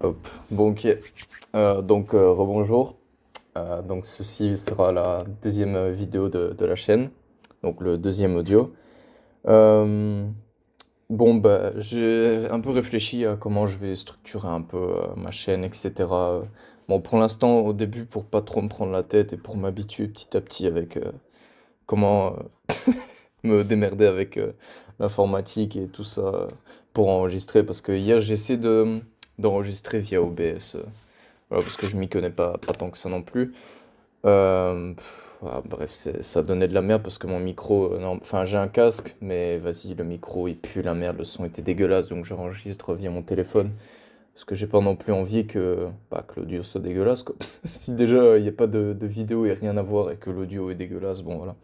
Hop. Bon, ok. Rebonjour. Donc, ceci sera la deuxième vidéo de la chaîne, donc le deuxième audio. Euh, j'ai un peu réfléchi à comment je vais structurer un peu ma chaîne, etc. Bon, pour l'instant, au début, pour pas trop me prendre la tête et pour m'habituer petit à petit avec comment me démerder avec l'informatique et tout ça pour enregistrer, parce que hier, d'enregistrer via OBS. Voilà, parce que je m'y connais pas tant que ça non plus. Voilà, bref, ça donnait de la merde parce que mon micro, non, enfin j'ai un casque, mais vas-y, le micro il pue la merde, le son était dégueulasse, donc j'enregistre via mon téléphone. Parce que j'ai pas non plus envie que l'audio soit dégueulasse, quoi. Si déjà il n'y a pas de vidéo et rien à voir et que l'audio est dégueulasse, bon voilà.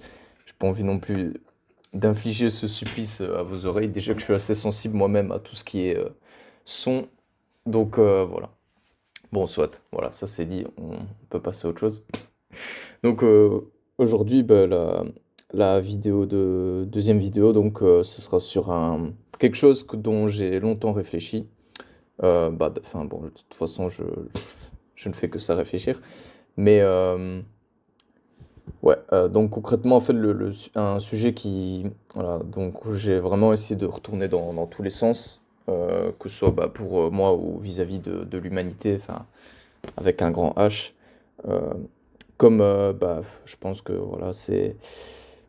J'ai pas envie non plus d'infliger ce supplice à vos oreilles. Déjà que je suis assez sensible moi-même à tout ce qui est son, donc voilà. Bon, soit, voilà, ça c'est dit, on peut passer à autre chose. Donc aujourd'hui, la deuxième vidéo, donc ce sera sur quelque chose dont j'ai longtemps réfléchi. Enfin bon, de toute façon, je ne fais que ça réfléchir. Mais ouais, donc concrètement, en fait, un sujet voilà, donc j'ai vraiment essayé de retourner dans tous les sens, que ce soit pour moi ou vis-à-vis de l'humanité, enfin, avec un grand H. Euh, je pense que voilà, c'est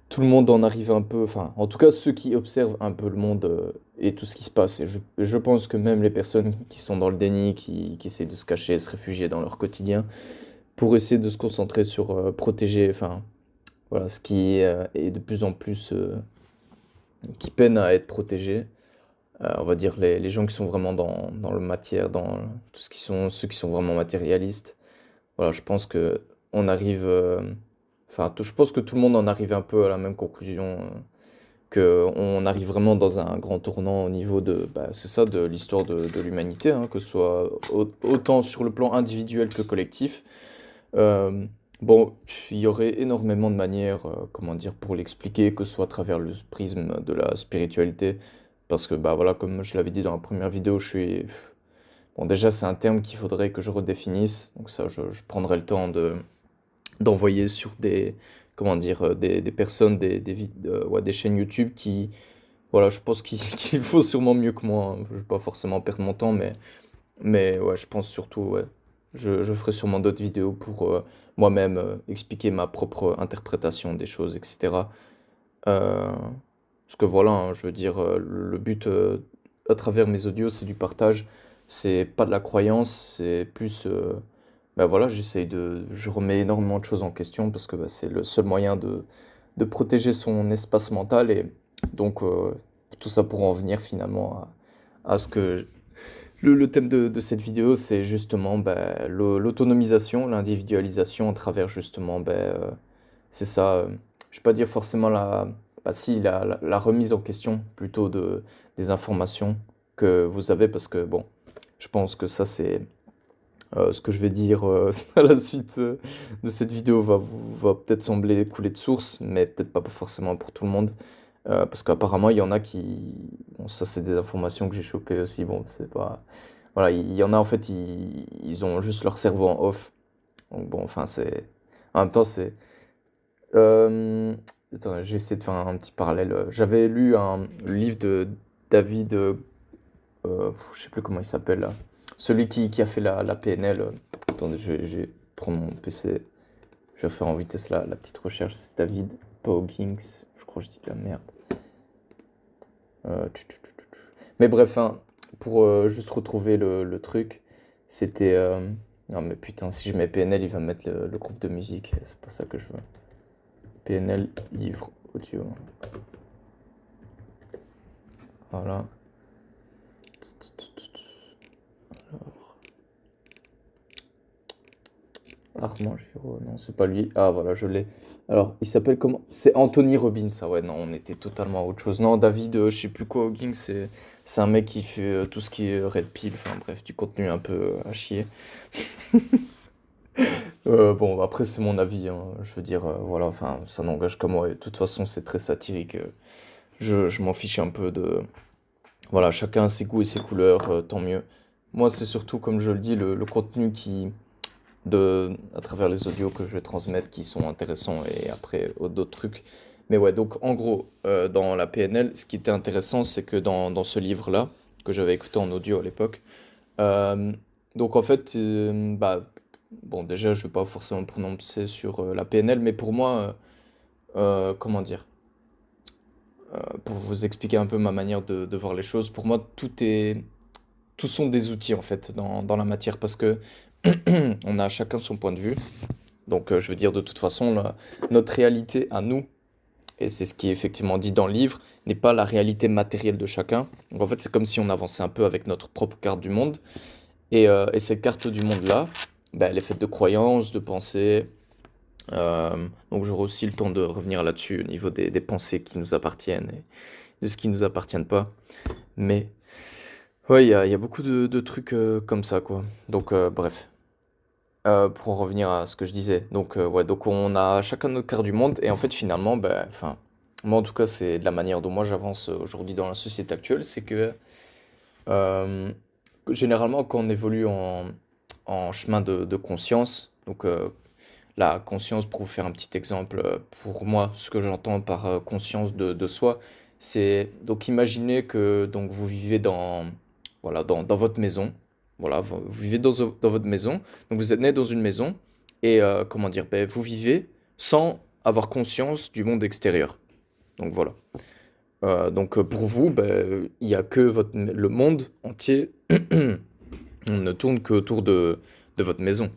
tout le monde en arrive un peu, enfin, en tout cas ceux qui observent un peu le monde et tout ce qui se passe. Et je pense que même les personnes qui sont dans le déni, qui essayent de se cacher, se réfugier dans leur quotidien, pour essayer de se concentrer sur protéger, enfin, voilà, ce qui est de plus en plus, qui peine à être protégé. On va dire les gens qui sont vraiment dans le matière, dans tout ce qui sont, ceux qui sont vraiment matérialistes. Voilà, je pense que on arrive, je pense que tout le monde en arrive un peu à la même conclusion, que on arrive vraiment dans un grand tournant au niveau c'est ça, de l'histoire de l'humanité, hein, que ce soit autant sur le plan individuel que collectif. Euh, bon, il y aurait énormément de manières, comment dire, pour l'expliquer, que ce soit à travers le prisme de la spiritualité, parce que bah voilà, comme je l'avais dit dans la première vidéo, je suis bon, déjà, c'est un terme qu'il faudrait que je redéfinisse. Donc ça, je prendrai le temps d'envoyer sur comment dire, des personnes, ouais, des chaînes YouTube voilà, je pense qu'il faut sûrement mieux que moi, hein. Je vais pas forcément perdre mon temps, mais ouais, je pense surtout, ouais. Je ferai sûrement d'autres vidéos pour moi-même expliquer ma propre interprétation des choses, etc. Euh, Parce que voilà, hein, je veux dire, le but à travers mes audios, c'est du partage, c'est pas de la croyance, c'est plus, voilà, je remets énormément de choses en question parce que c'est le seul moyen de protéger son espace mental et donc tout ça pour en venir finalement à ce que le thème de cette vidéo, c'est justement l'autonomisation, l'individualisation à travers justement, c'est ça, je vais pas dire forcément si, la remise en question plutôt des informations que vous avez, parce que bon, je pense que ça c'est ce que je vais dire à la suite de cette vidéo va peut-être sembler couler de source, mais peut-être pas forcément pour tout le monde. Parce qu'apparemment, il y en a qui... Bon, ça, c'est des informations que j'ai chopées aussi. Bon, c'est pas... Voilà, il y en a, en fait, ils ont juste leur cerveau en off. Donc bon, enfin, c'est... En même temps, c'est... Euh... Attends, je vais essayer de faire un petit parallèle. J'avais lu le livre de David... je sais plus comment il s'appelle, là. Celui qui a fait la PNL. Attendez, je vais prendre mon PC. Je vais faire en vitesse la petite recherche. C'est David Poggings. Je crois que je dis de la merde. Mais bref, hein, pour juste retrouver le truc, c'était... Non mais putain, si je mets PNL, il va mettre le groupe de musique. C'est pas ça que je veux. PNL, livre, audio. Voilà. Armand Giraud, non, c'est pas lui. Ah voilà, je l'ai. Alors, il s'appelle comment? C'est Anthony Robbins. Ah ouais, non, on était totalement à autre chose. Non, David, je sais plus quoi, Hawkins, c'est un mec qui fait tout ce qui est Red Pill, enfin bref, du contenu un peu à chier. Bon, après, c'est mon avis, hein. Je veux dire, voilà, enfin, ça n'engage que moi. Et de toute façon, c'est très satirique. Je m'en fiche un peu de. Voilà, chacun a ses goûts et ses couleurs, tant mieux. Moi, c'est surtout, comme je le dis, le contenu à travers les audios que je vais transmettre qui sont intéressants et après d'autres trucs. Mais ouais, donc en gros, dans la PNL, ce qui était intéressant, c'est que dans ce livre-là, que j'avais écouté en audio à l'époque, euh, donc en fait, bon, déjà, je vais pas forcément me prononcer sur la PNL, mais pour moi, comment dire, pour vous expliquer un peu ma manière de voir les choses, pour moi, tous sont des outils en fait dans la matière parce que on a chacun son point de vue. Donc, je veux dire, de toute façon, notre réalité à nous, et c'est ce qui est effectivement dit dans le livre, n'est pas la réalité matérielle de chacun. Donc, en fait, c'est comme si on avançait un peu avec notre propre carte du monde. Et cette carte du monde-là, bah, elle est faite de croyances, de pensées. Donc, j'aurai aussi le temps de revenir là-dessus au niveau des pensées qui nous appartiennent et de ce qui ne nous appartiennent pas. Mais, ouais, il y a beaucoup de trucs comme ça, quoi. Donc, bref. Pour en revenir à ce que je disais. Donc, ouais, donc on a chacun notre carte du monde et en fait finalement, ben, enfin, moi en tout cas c'est de la manière dont moi j'avance aujourd'hui dans la société actuelle, c'est que euh, généralement quand on évolue en chemin de conscience, donc la conscience, pour vous faire un petit exemple, pour moi ce que j'entends par conscience de soi, c'est donc imaginez que donc vous vivez voilà, dans votre maison. Voilà, vous vivez dans votre maison. Donc vous êtes né dans une maison et comment dire, ben, vous vivez sans avoir conscience du monde extérieur. Donc voilà. Donc pour vous, ben, il n'y a que le monde entier ne tourne qu'autour de votre maison.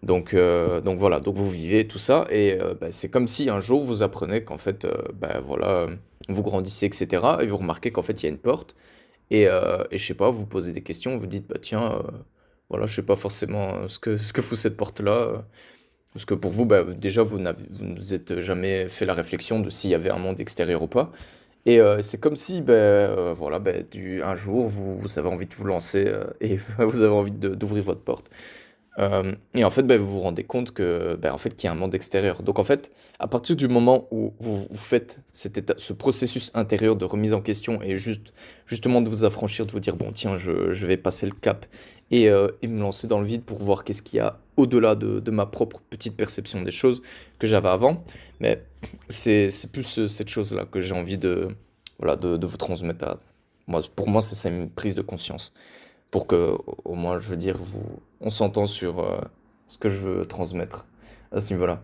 Donc voilà, donc vous vivez tout ça et ben, c'est comme si un jour vous apprenez qu'en fait, ben, voilà, vous grandissez, etc. Et vous remarquez qu'en fait il y a une porte et je sais pas, vous posez des questions, vous dites, bah tiens, voilà, je sais pas forcément ce que fout cette porte-là. Parce que pour vous, bah, déjà, vous ne vous êtes jamais fait la réflexion de s'il y avait un monde extérieur ou pas. Et c'est comme si, ben, voilà, ben, un jour, vous avez envie de vous lancer et vous avez envie d'ouvrir votre porte. Et en fait, ben, vous vous rendez compte que, ben, en fait, qu'il y a un monde extérieur. Donc en fait, à partir du moment où vous faites ce processus intérieur de remise en question et justement de vous affranchir, de vous dire, bon, tiens, je vais passer le cap et me lancer dans le vide pour voir qu'est-ce qu'il y a au-delà de ma propre petite perception des choses que j'avais avant. Mais c'est plus cette chose-là que j'ai envie voilà, de vous transmettre moi. Pour moi, c'est ça une prise de conscience pour que, au moins, je veux dire, on s'entend sur ce que je veux transmettre à ce niveau-là.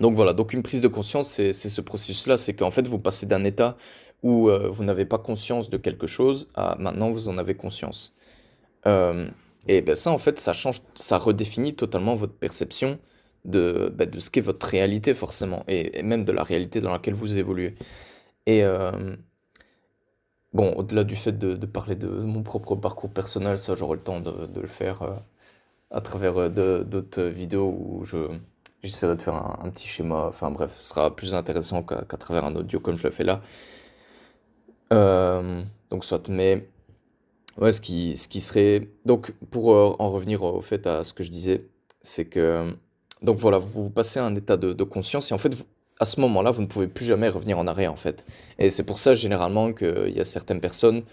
Donc voilà, donc une prise de conscience, c'est ce processus-là, c'est qu'en fait, vous passez d'un état où vous n'avez pas conscience de quelque chose à maintenant, vous en avez conscience. Euh, et ben ça, en fait, ça change, ça redéfinit totalement votre perception de ce qu'est votre réalité, forcément, et même de la réalité dans laquelle vous évoluez. Et, bon, au-delà du fait de parler de mon propre parcours personnel, ça j'aurai le temps de le faire à travers d'autres vidéos où j'essaierai de faire un petit schéma. Enfin bref, ce sera plus intéressant qu'à travers un audio comme je le fais là. Donc soit, mais ouais, ce qui serait... Donc pour en revenir au fait à ce que je disais, c'est que... Donc voilà, vous passez à un état de conscience et en fait, à ce moment-là, vous ne pouvez plus jamais revenir en arrière en fait. Et c'est pour ça généralement qu'il y a certaines personnes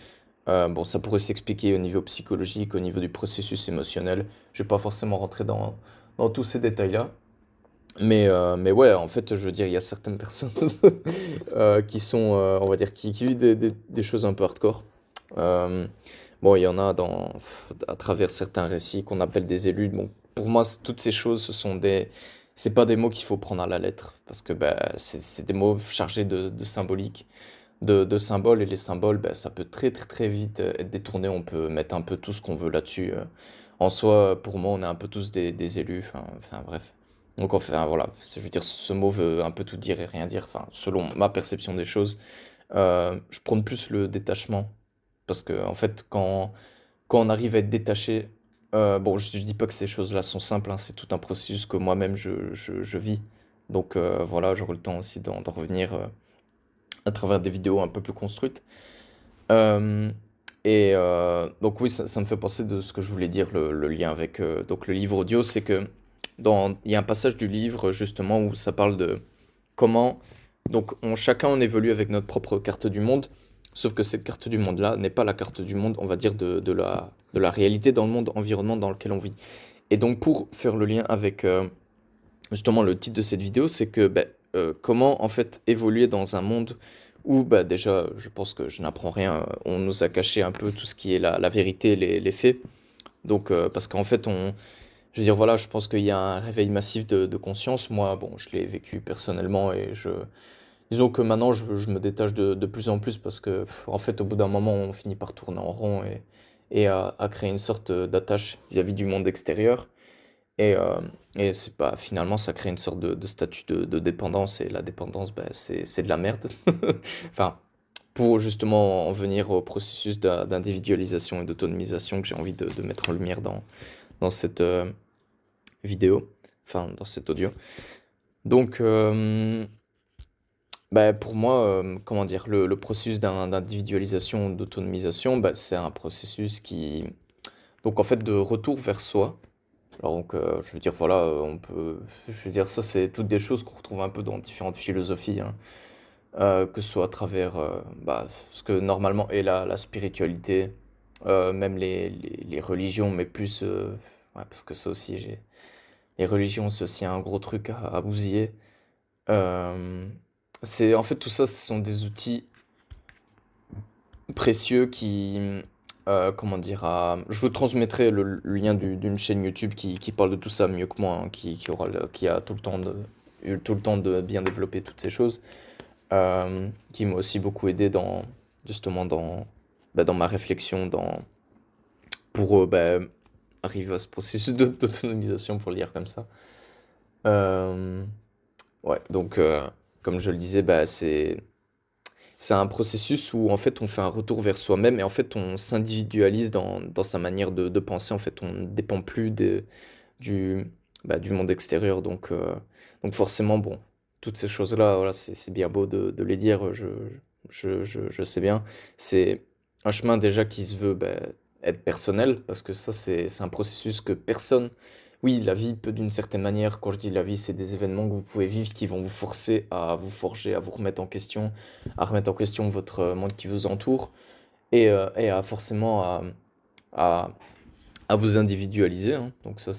bon, ça pourrait s'expliquer au niveau psychologique, au niveau du processus émotionnel. Je vais pas forcément rentrer dans tous ces détails-là. Mais ouais, en fait, je veux dire, il y a certaines personnes qui sont, on va dire, qui vivent des choses un peu hardcore. Euh, bon, il y en a à travers certains récits qu'on appelle des élus. Bon, pour moi, toutes ces choses, c'est pas des mots qu'il faut prendre à la lettre, parce que bah, c'est des mots chargés de symbolique de symboles et les symboles, ben, ça peut très très très vite être détourné, on peut mettre un peu tout ce qu'on veut là-dessus. En soi, pour moi, on est un peu tous des élus, enfin, bref. Donc enfin voilà, je veux dire, ce mot veut un peu tout dire et rien dire, enfin, selon ma perception des choses. Je prône plus le détachement, parce que en fait, quand on arrive à être détaché, bon, je dis pas que ces choses-là sont simples, hein, c'est tout un processus que moi-même je vis. Donc voilà, j'aurai le temps aussi d'en revenir à travers des vidéos un peu plus construites. Euh, donc oui, ça me fait penser de ce que je voulais dire, le lien avec donc le livre audio, c'est que il y a un passage du livre justement où ça parle de comment donc chacun on évolue avec notre propre carte du monde, sauf que cette carte du monde-là n'est pas la carte du monde, on va dire, de la de la réalité dans le monde environnement dans lequel on vit. Et donc pour faire le lien avec justement le titre de cette vidéo, c'est que comment en fait évoluer dans un monde où déjà je pense que je n'apprends rien, on nous a caché un peu tout ce qui est la vérité, les faits. Donc parce qu'en fait je veux dire voilà, je pense qu'il y a un réveil massif de conscience. Moi bon, je l'ai vécu personnellement et disons que maintenant je me détache de plus en plus parce que en fait au bout d'un moment on finit par tourner en rond et à créer une sorte d'attache vis-à-vis du monde extérieur. Et, euh, et c'est pas, finalement, ça crée une sorte de statut de dépendance, et la dépendance, c'est de la merde. Enfin, pour justement en venir au processus d'individualisation et d'autonomisation que j'ai envie de mettre en lumière dans cette vidéo, enfin dans cet audio. Donc, pour moi, comment dire, le processus d'individualisation, d'autonomisation, c'est un processus qui, donc en fait, de retour vers soi. Alors donc, je veux dire, voilà, je veux dire, ça, c'est toutes des choses qu'on retrouve un peu dans différentes philosophies, hein, que ce soit à travers, ce que normalement est la spiritualité, même les religions, mais plus, ouais, parce que ça aussi, les religions, c'est aussi un gros truc à bousiller. Euh, en fait, tout ça, ce sont des outils précieux qui, comment dire, je vous transmettrai le lien d'une chaîne YouTube qui parle de tout ça mieux que moi, hein, qui a tout le temps eu tout le temps de bien développer toutes ces choses, qui m'a aussi beaucoup aidé justement, dans ma réflexion, pour arriver à ce processus d'autonomisation, pour le dire comme ça. Euh, ouais, donc, comme je le disais, c'est un processus où en fait on fait un retour vers soi-même et en fait on s'individualise dans sa manière de penser. En fait, on ne dépend plus du, du monde extérieur. Donc forcément, bon, toutes ces choses-là, voilà, c'est bien beau de les dire, je sais bien. C'est un chemin déjà qui se veut être personnel parce que ça, c'est un processus que personne. Oui, la vie peut d'une certaine manière, quand je dis la vie, c'est des événements que vous pouvez vivre qui vont vous forcer à vous forger, à vous remettre en question, à remettre en question votre monde qui vous entoure et à forcément à, à vous individualiser, hein. Donc ça,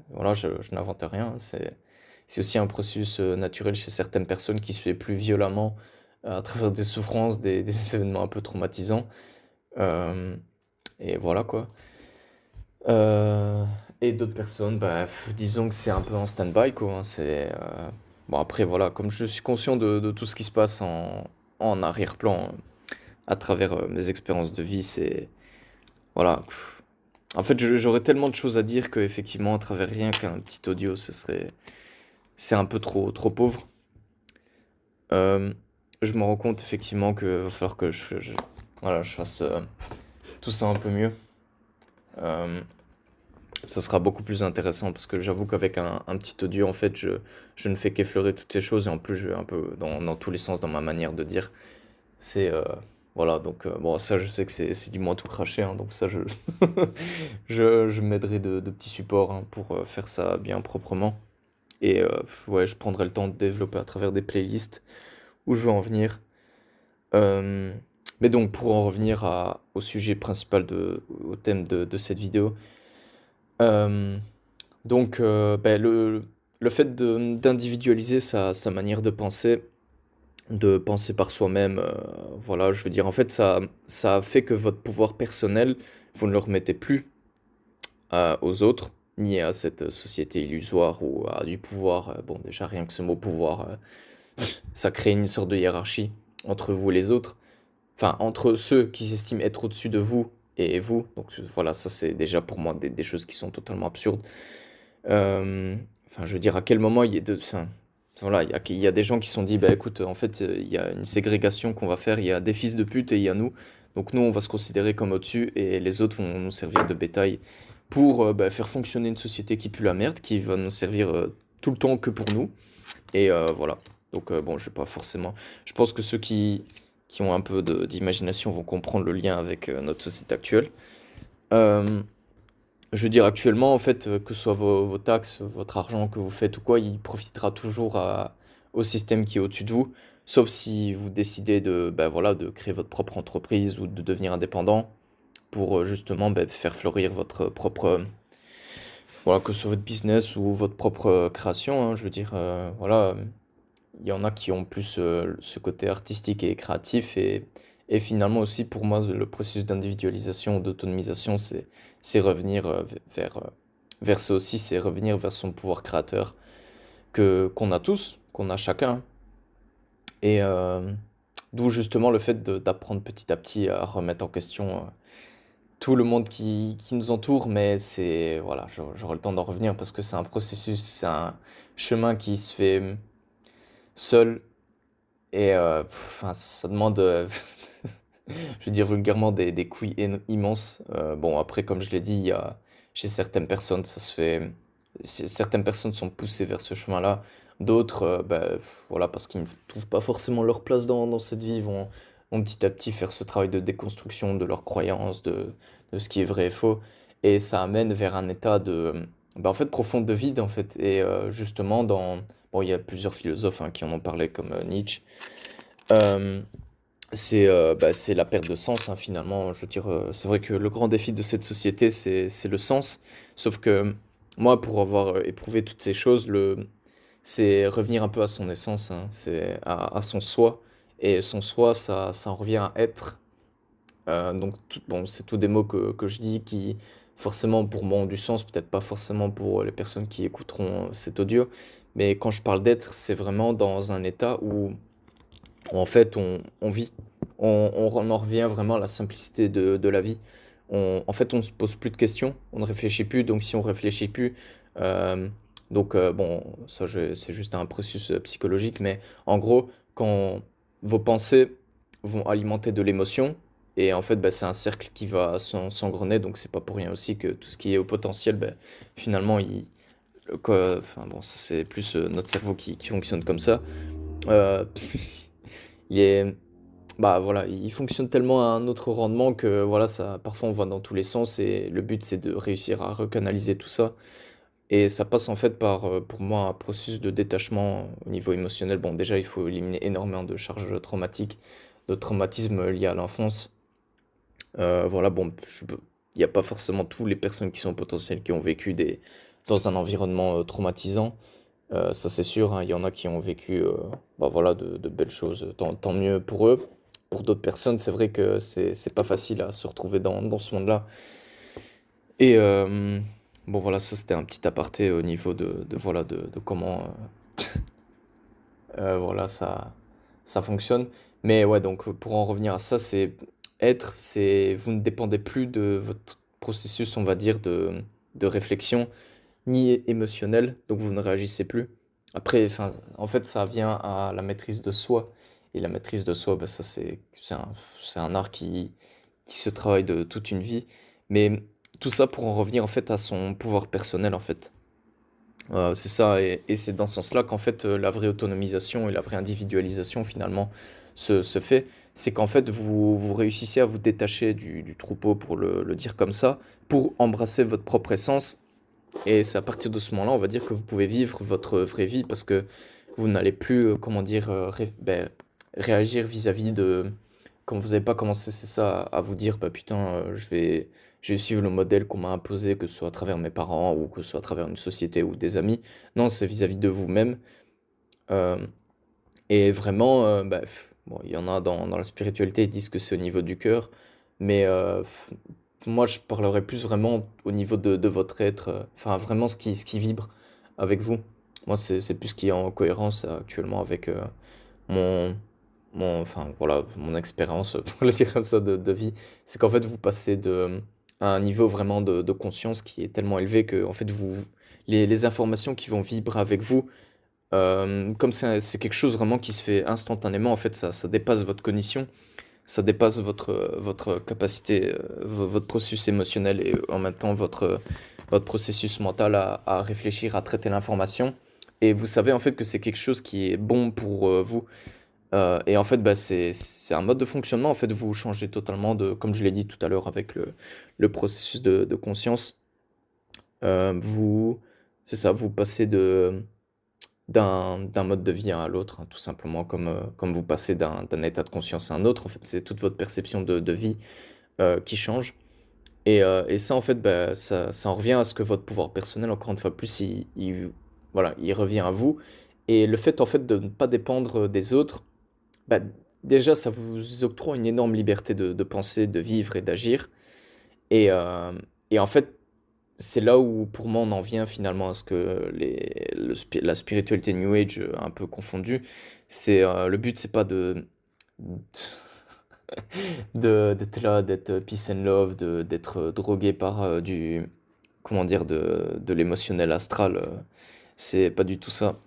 voilà, je n'invente rien, c'est aussi un processus naturel chez certaines personnes qui se fait plus violemment à travers des souffrances, des événements un peu traumatisants. Euh, et voilà quoi. Euh, et d'autres personnes, disons que c'est un peu en stand-by, quoi, hein. Bon, après, voilà, comme je suis conscient de tout ce qui se passe en arrière-plan à travers mes expériences de vie, c'est. Voilà. En fait, j'aurais tellement de choses à dire qu'effectivement, à travers rien qu'un petit audio, c'est un peu trop pauvre. Euh, je me rends compte effectivement qu'il va falloir que voilà, je fasse tout ça un peu mieux. Euh, Ça sera beaucoup plus intéressant parce que j'avoue qu'avec un petit audio, en fait, je ne fais qu'effleurer toutes ces choses et en plus, je vais un peu dans tous les sens dans ma manière de dire. C'est. Voilà, donc bon, ça, je sais que c'est du moins tout craché, hein, donc ça, je m'aiderai de petits supports, hein, pour faire ça bien proprement. Et ouais, je prendrai le temps de développer à travers des playlists où je veux en venir. Euh, mais donc, pour en revenir au sujet principal, au thème de cette vidéo. euh, donc, le fait d'individualiser sa manière de penser par soi-même, voilà, je veux dire, en fait, ça fait que votre pouvoir personnel, vous ne le remettez plus aux autres, ni à cette société illusoire ou à du pouvoir. Bon, déjà, rien que ce mot pouvoir, ça crée une sorte de hiérarchie entre vous et les autres, enfin, entre ceux qui s'estiment être au-dessus de vous et vous. Donc, voilà, ça, c'est déjà pour moi des choses qui sont totalement absurdes. Euh, enfin, je veux dire, à quel moment enfin, voilà, il y a des gens qui se sont dit, bah écoute, en fait, il y a une ségrégation qu'on va faire, il y a des fils de pute et il y a nous. Donc nous, on va se considérer comme au-dessus et les autres vont nous servir de bétail pour faire fonctionner une société qui pue la merde, qui va nous servir tout le temps que pour nous. Et voilà. Donc bon, je vais pas forcément. Je pense que ceux qui ont un peu d'imagination vont comprendre le lien avec notre société actuelle. Euh, je veux dire, actuellement, en fait, que ce soit vos taxes, votre argent que vous faites ou quoi, il profitera toujours au système qui est au-dessus de vous, sauf si vous décidez voilà, de créer votre propre entreprise ou de devenir indépendant. pour justement faire fleurir votre propre, voilà, que ce soit votre business ou votre propre création, hein. Je veux dire, voilà, il y en a qui ont plus ce côté artistique et créatif et finalement aussi pour moi le processus d'individualisation, d'autonomisation, c'est revenir vers ça aussi, c'est revenir vers son pouvoir créateur que qu'on a tous, qu'on a chacun. Et d'où justement le fait d'apprendre petit à petit à remettre en question tout le monde qui nous entoure, mais c'est, voilà, j'aurai le temps d'en revenir parce que c'est un processus, c'est un chemin qui se fait seul et enfin, ça demande, je veux dire vulgairement, des couilles immenses. Bon, après, comme je l'ai dit, chez certaines personnes, ça se fait, certaines personnes sont poussées vers ce chemin-là, d'autres, voilà, parce qu'ils ne trouvent pas forcément leur place dans cette vie, vont petit à petit faire ce travail de déconstruction de leurs croyances, de ce qui est vrai et faux, et ça amène vers un état en fait, profond de vide, en fait, et justement, bon, il y a plusieurs philosophes hein, qui en ont parlé, comme Nietzsche. Euh, c'est la perte de sens, hein, finalement. Je veux dire, c'est vrai que le grand défi de cette société, c'est le sens. Sauf que moi, pour avoir éprouvé toutes ces choses, c'est revenir un peu à son essence, hein, c'est à son soi. Et son soi, ça en revient à être. Donc, bon, c'est tous des mots que je dis qui, forcément, pour moi, ont du sens. Peut-être pas forcément pour les personnes qui écouteront cet audio. Mais quand je parle d'être, c'est vraiment dans un état où en fait on vit. On en revient vraiment à la simplicité de la vie. En fait, on ne se pose plus de questions, on ne réfléchit plus. Donc, si on réfléchit plus, euh, bon, ça, c'est juste un processus psychologique, mais en gros, quand vos pensées vont alimenter de l'émotion, et en fait, c'est un cercle qui va s'engrener. Donc, c'est pas pour rien aussi que tout ce qui est au potentiel, finalement, enfin, bon, ça, c'est plus notre cerveau qui fonctionne comme ça. Euh, il est, voilà, il fonctionne tellement à un autre rendement que voilà, ça, parfois on va dans tous les sens et le but c'est de réussir à recanaliser tout ça. Et ça passe en fait par, pour moi, un processus de détachement au niveau émotionnel. Bon, déjà, il faut éliminer énormément de charges traumatiques, de traumatismes liés à l'enfance. Voilà, bon, il n'y a pas forcément toutes les personnes qui sont potentielles qui ont vécu dans un environnement traumatisant. Ça c'est sûr, hein, il y en a qui ont vécu voilà, de belles choses, tant mieux pour eux. Pour d'autres personnes, c'est vrai que c'est pas facile à se retrouver dans ce monde-là. Et bon voilà, ça c'était un petit aparté au niveau voilà, de comment voilà, ça fonctionne. Mais ouais, donc pour en revenir à ça, vous ne dépendez plus de votre processus, on va dire, de réflexion ni émotionnel, donc vous ne réagissez plus. Après, enfin, en fait, ça vient à la maîtrise de soi. Et la maîtrise de soi, ça, c'est un art qui se travaille de toute une vie. Mais tout ça pour en revenir, en fait, à son pouvoir personnel, en fait. C'est ça, et c'est dans ce sens-là qu'en fait, la vraie autonomisation et la vraie individualisation, finalement, se fait. C'est qu'en fait, vous réussissez à vous détacher du troupeau, pour le dire comme ça, pour embrasser votre propre essence et c'est à partir de ce moment-là, on va dire que vous pouvez vivre votre vraie vie parce que vous n'allez plus, comment dire, réagir vis-à-vis de... Quand vous n'avez pas commencé, c'est ça, à vous dire, bah putain, je vais suivre le modèle qu'on m'a imposé, que ce soit à travers mes parents ou que ce soit à travers une société ou des amis. Non, c'est vis-à-vis de vous-même. Euh, et vraiment, bon, il y en a dans la spiritualité, ils disent que c'est au niveau du cœur, mais moi je parlerais plus vraiment au niveau de votre être, enfin vraiment ce qui vibre avec vous. Moi c'est plus ce qui est en cohérence actuellement avec mon, enfin voilà, mon expérience, pour le dire comme ça, de vie. C'est qu'en fait vous passez à un niveau vraiment de conscience qui est tellement élevé que en fait les informations qui vont vibrer avec vous, comme c'est quelque chose vraiment qui se fait instantanément, en fait, ça dépasse votre cognition, ça dépasse votre capacité, votre processus émotionnel et en même temps votre processus mental à réfléchir, à traiter l'information. Et vous savez en fait que c'est quelque chose qui est bon pour vous. Et en fait, c'est un mode de fonctionnement. En fait, vous changez totalement comme je l'ai dit tout à l'heure avec le processus de conscience. Vous, c'est ça, vous passez d'un mode de vie à l'autre, hein, tout simplement comme vous passez d'un état de conscience à un autre. En fait, c'est toute votre perception de vie qui change. Et ça, en fait, bah, ça en revient à ce que votre pouvoir personnel, encore une fois plus, voilà, il revient à vous. Et le fait, en fait, de ne pas dépendre des autres, bah, déjà, ça vous octroie une énorme liberté de penser, de vivre et d'agir. Et, euh, et en fait, c'est là où, pour moi, on en vient finalement à ce que la spiritualité New Age, un peu confondue, le but, c'est pas d'être là, d'être peace and love, d'être drogué par comment dire, de l'émotionnel astral. C'est pas du tout ça.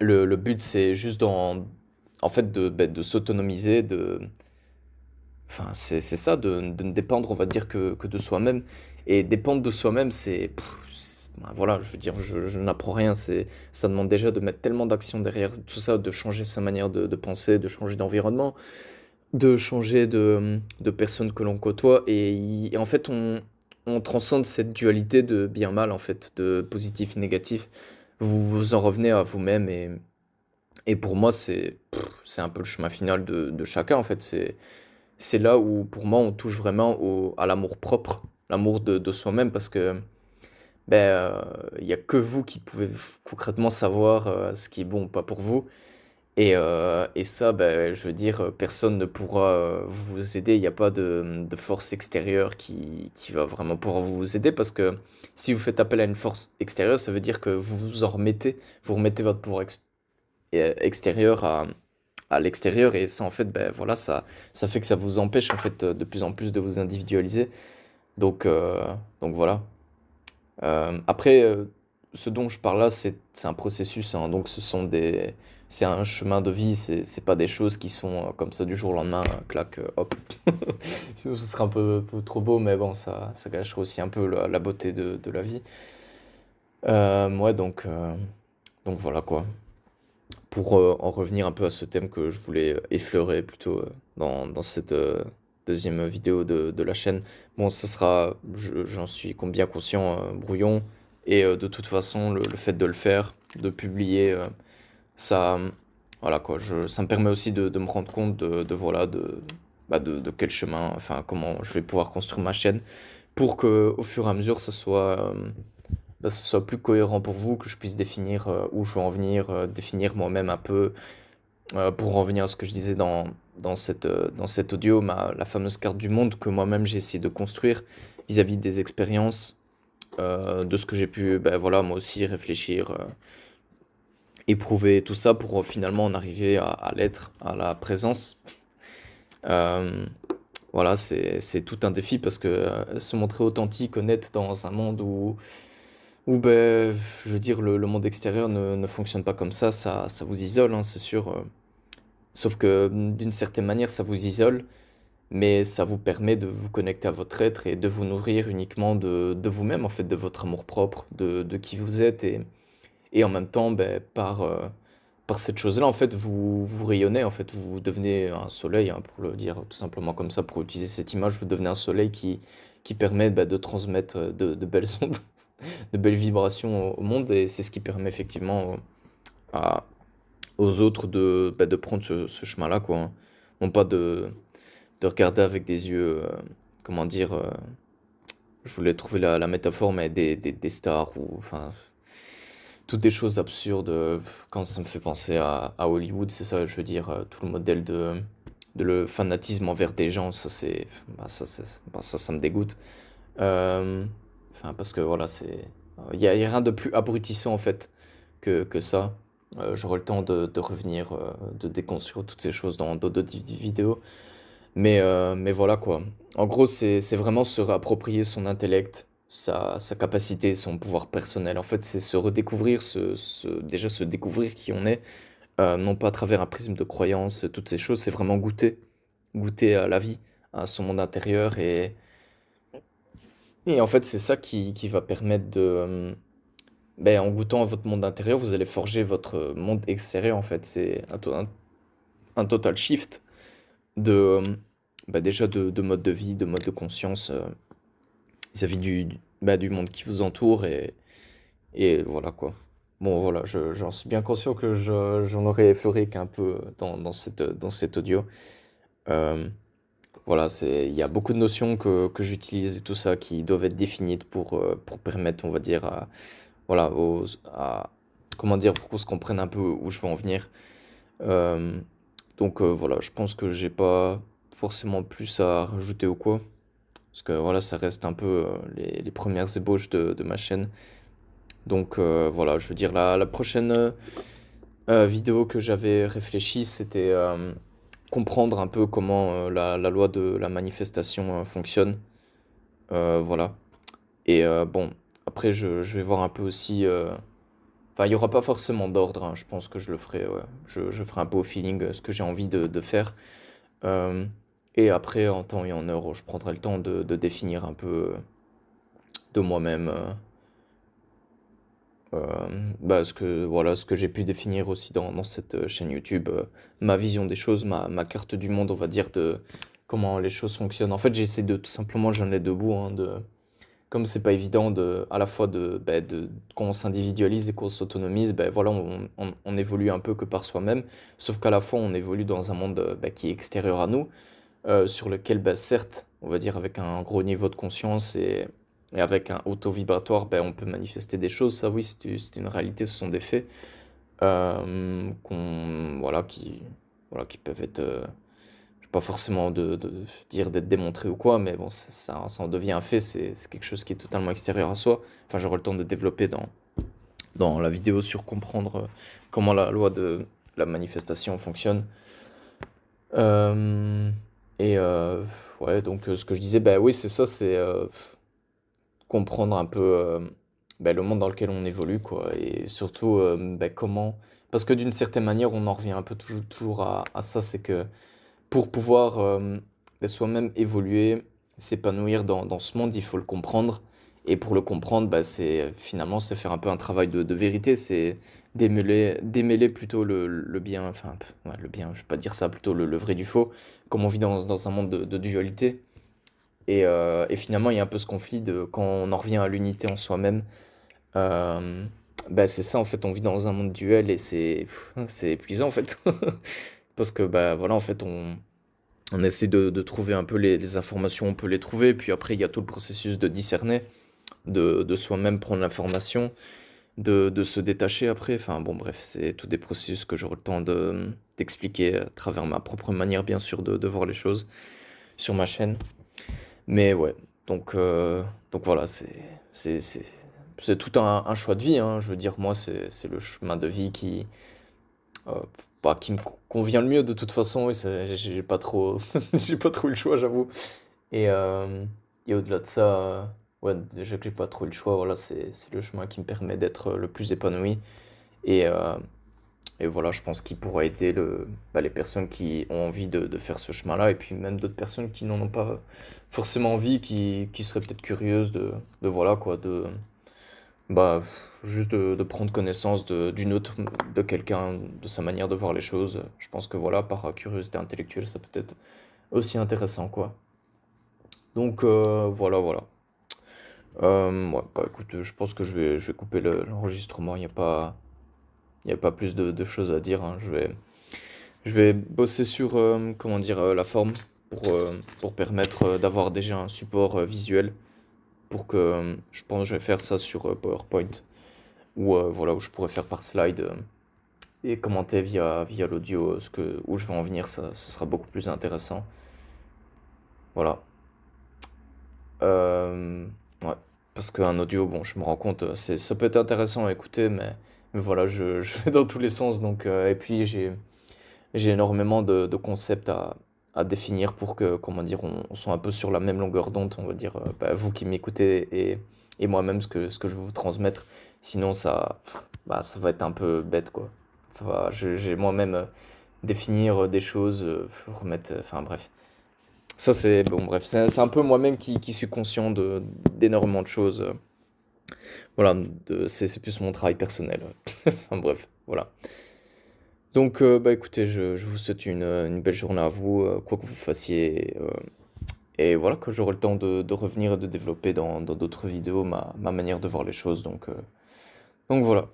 Le but, c'est juste en fait, de s'autonomiser, enfin, c'est ça, de ne dépendre, on va dire, que de soi-même. Et dépendre de soi-même, ben voilà, je veux dire, je n'apprends rien. Ça demande déjà de mettre tellement d'actions derrière tout ça, de changer sa manière de penser, de changer d'environnement, de changer de personnes que l'on côtoie. Et en fait, on transcende cette dualité de bien-mal, en fait, de positif et négatif. Vous en revenez à vous-même. Et pour moi, c'est un peu le chemin final de chacun, en fait. C'est là où, pour moi, on touche vraiment à l'amour propre, l'amour de soi-même, parce que ben, il y a que vous qui pouvez concrètement savoir ce qui est bon ou pas pour vous. Et ça, ben, je veux dire, personne ne pourra vous aider. Il n'y a pas de force extérieure qui va vraiment pouvoir vous aider, parce que si vous faites appel à une force extérieure, ça veut dire que vous remettez votre pouvoir extérieur à l'extérieur. Et ça, en fait, ben voilà, ça fait que ça vous empêche en fait de plus en plus de vous individualiser. Donc, euh, donc voilà. Après, ce dont je parle là, c'est un processus, hein. Donc c'est un chemin de vie. C'est pas des choses qui sont comme ça du jour au lendemain, clac, hop. Sinon, ce serait un peu trop beau, mais bon, ça gâcherait aussi un peu la beauté de la vie. Ouais, donc voilà quoi. Pour en revenir un peu à ce thème que je voulais effleurer plutôt dans cette deuxième vidéo de la chaîne. Bon, ça sera, j'en suis bien conscient, brouillon. Et de toute façon, le fait de le faire, de publier, ça, voilà quoi, ça me permet aussi de me rendre compte voilà, de quel chemin, enfin, comment je vais pouvoir construire ma chaîne pour que au fur et à mesure, ça soit plus cohérent pour vous, que je puisse définir où je veux en venir, définir moi-même un peu, pour en revenir à ce que je disais dans cet audio, la fameuse carte du monde que moi-même j'ai essayé de construire vis-à-vis des expériences, de ce que j'ai pu, ben voilà, moi aussi réfléchir, éprouver tout ça pour finalement en arriver à l'être, à la présence. Euh, voilà, c'est tout un défi parce que se montrer authentique, honnête dans un monde où ben, je veux dire, le monde extérieur ne fonctionne pas comme ça vous isole, hein, c'est sûr. Sauf que d'une certaine manière, ça vous isole, mais ça vous permet de vous connecter à votre être et de vous nourrir uniquement de vous-même, en fait, de votre amour-propre, de qui vous êtes. Et en même temps, ben, par cette chose-là, en fait, vous rayonnez, en fait, vous devenez un soleil, hein, pour le dire tout simplement comme ça, pour utiliser cette image, vous devenez un soleil qui permet ben, de transmettre de belles ondes, de belles vibrations au monde. Et c'est ce qui permet effectivement à, aux autres de prendre ce chemin-là, quoi, hein. Non pas de regarder avec des yeux, comment dire, je voulais trouver la métaphore, mais des stars, ou enfin, toutes des choses absurdes. Quand ça me fait penser à Hollywood, c'est ça, je veux dire, tout le modèle de le fanatisme envers des gens, ça c'est, bah, ça me dégoûte. Euh, Enfin, parce que voilà, y a rien de plus abrutissant en fait que ça. J'aurai le temps de revenir, de déconstruire toutes ces choses dans d'autres vidéos. Mais voilà quoi. En gros, c'est vraiment se réapproprier son intellect, sa capacité, son pouvoir personnel. En fait, c'est se redécouvrir, déjà se découvrir qui on est, non pas à travers un prisme de croyances, toutes ces choses, c'est vraiment goûter à la vie, à son monde intérieur. Et en fait, c'est ça qui va permettre ben, en goûtant à votre monde intérieur, vous allez forger votre monde extérieur, en fait. C'est un total shift de, bah, déjà de mode de vie, de mode de conscience vis-à-vis bah, du monde qui vous entoure. Et voilà quoi. Bon, voilà, j'en suis bien conscient que j'en aurais effleuré qu'un peu dans cet audio. Euh, voilà, il y a beaucoup de notions que j'utilise et tout ça qui doivent être définies pour permettre, on va dire, voilà, comment dire, pour qu'on se comprenne un peu où je veux en venir. Euh, donc voilà, je pense que j'ai pas forcément plus à rajouter ou quoi. Parce que voilà, ça reste un peu les premières ébauches de ma chaîne. Donc voilà, je veux dire, la prochaine vidéo que j'avais réfléchi, c'était comprendre un peu comment la loi de la manifestation fonctionne. Voilà. Et bon, après, je vais voir un peu aussi. Enfin, il n'y aura pas forcément d'ordre, hein. Je pense que je le ferai, ouais. Je ferai un peu au feeling ce que j'ai envie de faire. Euh, et après, en temps et en heure, je prendrai le temps de définir un peu de moi-même bah, voilà, ce que j'ai pu définir aussi dans cette chaîne YouTube, ma vision des choses, ma carte du monde, on va dire, de comment les choses fonctionnent. En fait, j'essaie de tout simplement joindre les deux bouts, hein, comme c'est pas évident à la fois quand on s'individualise et qu'on s'autonomise, ben voilà, on évolue un peu que par soi-même, sauf qu'à la fois on évolue dans un monde bah, qui est extérieur à nous, sur lequel, bah, certes, on va dire avec un gros niveau de conscience et avec un auto vibratoire, ben on peut manifester des choses, ça oui, c'est une réalité, ce sont des faits, voilà, qui peuvent être, pas forcément de dire d'être démontré ou quoi, mais bon, ça en devient un fait, c'est quelque chose qui est totalement extérieur à soi. Enfin, j'aurai le temps de développer dans la vidéo sur comprendre comment la loi de la manifestation fonctionne. Euh, et ouais, donc ce que je disais, bah oui, c'est ça, c'est comprendre un peu bah, le monde dans lequel on évolue, quoi, et surtout bah, comment. Parce que d'une certaine manière, on en revient un peu toujours à ça, c'est que pour pouvoir bah, soi-même évoluer, s'épanouir dans ce monde, il faut le comprendre. Et pour le comprendre, bah, finalement, c'est faire un peu un travail de vérité, c'est démêler plutôt le bien, enfin, ouais, le bien, je vais pas dire ça, plutôt le vrai du faux, comme on vit dans un monde de dualité. Et finalement, il y a un peu ce conflit de quand on en revient à l'unité en soi-même. euh, Bah, c'est ça, en fait, on vit dans un monde duel et c'est épuisant, en fait. Parce que, bah, voilà, en fait, on essaie de trouver un peu les informations, on peut les trouver, puis après il y a tout le processus de discerner, de soi-même prendre l'information, de se détacher après, enfin bon bref, c'est tous des processus que j'aurai le temps d'expliquer à travers ma propre manière bien sûr de voir les choses sur ma chaîne. Mais ouais, donc, euh, donc voilà, c'est, c'est, c'est tout un choix de vie, hein. Je veux dire, moi c'est le chemin de vie euh, qui me convient le mieux de toute façon, et j'ai pas trop, j'ai pas trop eu le choix, j'avoue. Et, euh, et au-delà de ça, ouais, déjà que j'ai pas trop eu le choix, voilà, c'est le chemin qui me permet d'être le plus épanoui. Et, euh, et voilà, je pense qu'il pourra aider bah, les personnes qui ont envie de faire ce chemin-là, et puis même d'autres personnes qui n'en ont pas forcément envie, qui seraient peut-être curieuses voilà, quoi, bah, juste de prendre connaissance d'une autre, de quelqu'un, de sa manière de voir les choses. Je pense que voilà, par curiosité intellectuelle, ça peut être aussi intéressant, quoi. Donc voilà. Ouais, bah écoute, je pense que je vais couper l'enregistrement. Il y a pas plus de choses à dire, hein. Je vais bosser sur, comment dire, la forme pour permettre d'avoir déjà un support visuel. Pour que, je pense, que je vais faire ça sur PowerPoint. Ou voilà, où je pourrais faire par slide et commenter via l'audio où je vais en venir. Ça, ce sera beaucoup plus intéressant. Voilà. Euh, ouais, parce qu'un audio, bon, je me rends compte, ça peut être intéressant à écouter, mais voilà, je vais dans tous les sens. Donc, et puis, j'ai énormément de concepts à définir pour que, comment dire, on soit un peu sur la même longueur d'onde, on va dire, bah, vous qui m'écoutez et moi-même, ce que je veux vous transmettre. Sinon, bah, ça va être un peu bête, quoi. J'ai moi-même définir des choses, remettre, enfin bref. Ça, bon, bref, c'est un peu moi-même qui suis conscient d'énormément de choses. Voilà, c'est plus mon travail personnel. Enfin, bref, voilà. Donc, bah écoutez, je vous souhaite une belle journée à vous, quoi que vous fassiez. Et voilà, que j'aurai le temps de revenir et de développer dans d'autres vidéos ma manière de voir les choses. Donc voilà.